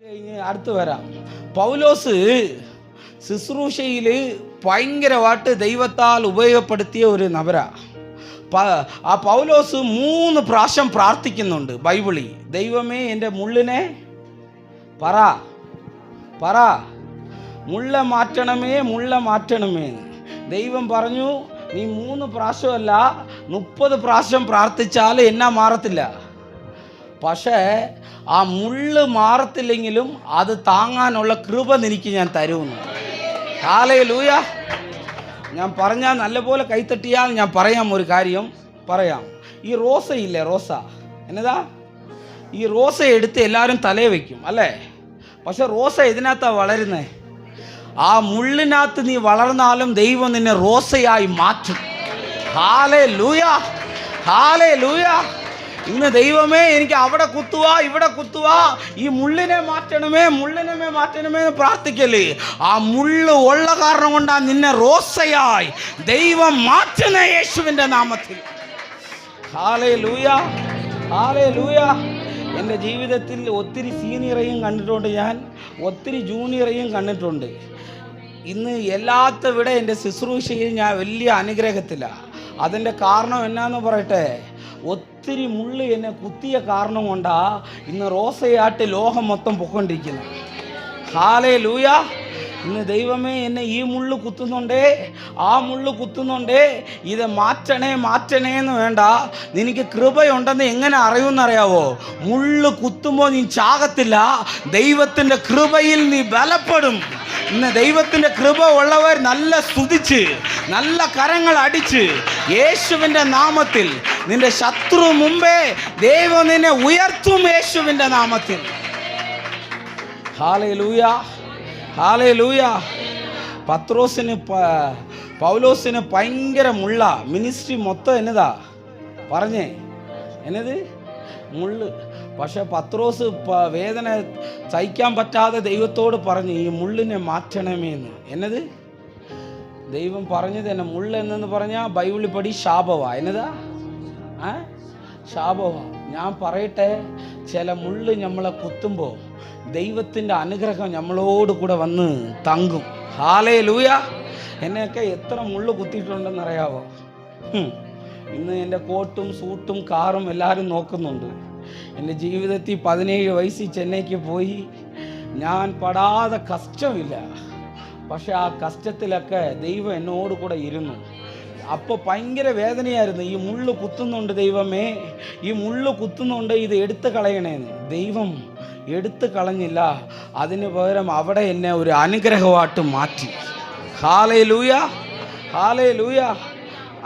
കഴിഞ്ഞ് അടുത്ത് വരാം. പൗലോസ് ശുശ്രൂഷയിൽ ഭയങ്കരമായിട്ട് ദൈവത്താൽ ഉപയോഗപ്പെടുത്തിയ ഒരു നബരാ. ആ പൗലോസ് 3 പ്രാവശ്യം പ്രാർത്ഥിക്കുന്നുണ്ട് ബൈബിളിൽ. ദൈവമേ എൻ്റെ മുള്ളിനെ പറ മുള്ള മാറ്റണമേ, മുള്ള മാറ്റണമേ. ദൈവം പറഞ്ഞു, നീ 3 പ്രാവശ്യമല്ല 30 പ്രാവശ്യം പ്രാർത്ഥിച്ചാൽ എന്നാ മാറത്തില്ല. പക്ഷേ ആ മുള്ള് മാറത്തില്ലെങ്കിലും അത് താങ്ങാനുള്ള കൃപ നിനക്ക് ഞാൻ തരുമെന്ന്. ഹല്ലേലൂയ. ഞാൻ പറഞ്ഞാൽ നല്ലപോലെ കൈത്തട്ടിയാൽ ഞാൻ പറയാം, ഒരു കാര്യം പറയാം. ഈ റോസയില്ലേ, റോസ എന്നതാ, ഈ റോസ എടുത്ത് എല്ലാവരും തലയിൽ വയ്ക്കും അല്ലേ. പക്ഷെ റോസ ഇതിനകത്താണ് വളരുന്നത്. ആ മുള്ളിനകത്ത് നീ വളർന്നാലും ദൈവം നിന്നെ റോസയായി മാറ്റും. Hallelujah, hallelujah. ഇന്ന് ദൈവമേ എനിക്ക് അവിടെ കുത്തുവാ ഇവിടെ കുത്തുവാ, ഈ മുള്ളിനെ മാറ്റണമേ, മുള്ളിനെ മാറ്റണമേ എന്ന് പ്രാർത്ഥിക്കല്ലേ. ആ മുള്ള് ഉള്ള കാരണം കൊണ്ടാണ് നിന്നെ റോസയായി ദൈവം മാറ്റുന്ന, യേശുവിൻ്റെ നാമത്തിൽ. Hallelujah, hallelujah. എൻ്റെ ജീവിതത്തിൽ ഒത്തിരി സീനിയറേയും കണ്ടിട്ടുണ്ട്, ഞാൻ ഒത്തിരി ജൂനിയറേയും കണ്ടിട്ടുണ്ട്. ഇന്ന് എല്ലാത്ത ഇവിടെ എൻ്റെ ശുശ്രൂഷയിൽ ഞാൻ വലിയ അനുഗ്രഹത്തിലാണ്. അതിൻ്റെ കാരണം എന്നാന്ന് പറയട്ടെ, ഒത്തിരി മുള്ള് എന്നെ കുത്തിയ കാരണം കൊണ്ടാണ് ഇന്ന് റോസയായിട്ട് ലോകം മൊത്തം പൊക്കൊണ്ടിരിക്കുന്നത്. ഹല്ലേലൂയ. ഇന്ന് ദൈവമേ എന്നെ ഈ മുള്ള് കുത്തുന്നുണ്ടേ, ആ മുള്ള് കുത്തുന്നുണ്ടേ, ഇത് മാറ്റണേ മാറ്റണേ എന്ന് വേണ്ട. നിനക്ക് കൃപയുണ്ടെന്ന് എങ്ങനെ അറിയുമെന്നറിയാവോ? മുള്ള് കുത്തുമ്പോൾ നീ ചാകത്തില്ല, ദൈവത്തിൻ്റെ കൃപയിൽ നീ ബലപ്പെടും. ഇന്ന് ദൈവത്തിൻ്റെ കൃപ ഉള്ളവർ നല്ല സ്തുതിച്ച് നല്ല കരങ്ങൾ അടിച്ച് യേശുവിൻ്റെ നാമത്തിൽ നിന്റെ ശത്രു മുമ്പേ ദൈവം നിന്നെ ഉയർത്തും, യേശുവിൻ്റെ നാമത്തിൽ. Hallelujah, hallelujah. പൗലോസിന് ഭയങ്കര മുള്ള. മിനിസ്ട്രി മൊത്തം എന്നതാ പറഞ്ഞേ, എന്നത് മുള്ള്. പക്ഷെ പത്രോസ് വേദന സഹിക്കാൻ പറ്റാതെ ദൈവത്തോട് പറഞ്ഞു, ഈ മുള്ളിനെ മാറ്റണമേന്ന്. എന്നത് ദൈവം പറഞ്ഞത് തന്നെ. മുള്ള് എന്നു പറഞ്ഞാൽ ബൈബിളിൽ പടി ശാപവാ. എന്നതാ ശാപവാ. ഞാൻ പറയട്ടെ, ചില മുള്ള് നമ്മളെ കുത്തുമ്പോൾ ദൈവത്തിൻ്റെ അനുഗ്രഹം നമ്മളോട് കൂടെ വന്ന് തങ്ങും. ഹല്ലേലൂയ. എന്നെയൊക്കെ എത്ര മുള്ള് കുത്തിയിട്ടുണ്ടെന്നറിയാവോ? ഇന്ന് എൻ്റെ കോട്ടും സൂട്ടും കാറും എല്ലാവരും നോക്കുന്നുണ്ട്. എൻ്റെ ജീവിതത്തിൽ 17 വയസ്സിൽ ചെന്നൈക്ക് പോയി. ഞാൻ പെടാതെ കഷ്ടമില്ല, പക്ഷെ ആ കഷ്ടത്തിലൊക്കെ ദൈവം എന്നോട് കൂടെ ഇരുന്നു. അപ്പോൾ ഭയങ്കര വേദനയായിരുന്നു. ഈ മുള്ള് കുത്തുന്നുണ്ട്, ദൈവമേ ഈ മുള്ള് കുത്തുന്നുണ്ട്, ഇത് എടുത്ത് കളയണേന്ന്. ദൈവം എടുത്ത് കളഞ്ഞില്ല, അതിന് പകരം അവിടെ എന്നെ ഒരു അനുഗ്രഹമായിട്ട് മാറ്റി. Hallelujah, hallelujah.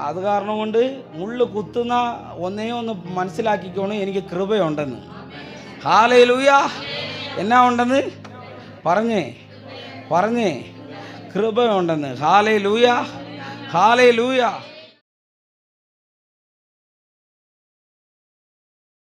അത് കാരണം കൊണ്ട് മുള്ള് കുത്തുന്ന ഒന്ന് മനസ്സിലാക്കിക്കോണം, എനിക്ക് കൃപയുണ്ടെന്ന്. ഹല്ലേലൂയ. എന്നാ ഉണ്ടെന്ന് പറഞ്ഞേ, കൃപയുണ്ടെന്ന്. Hallelujah, hallelujah.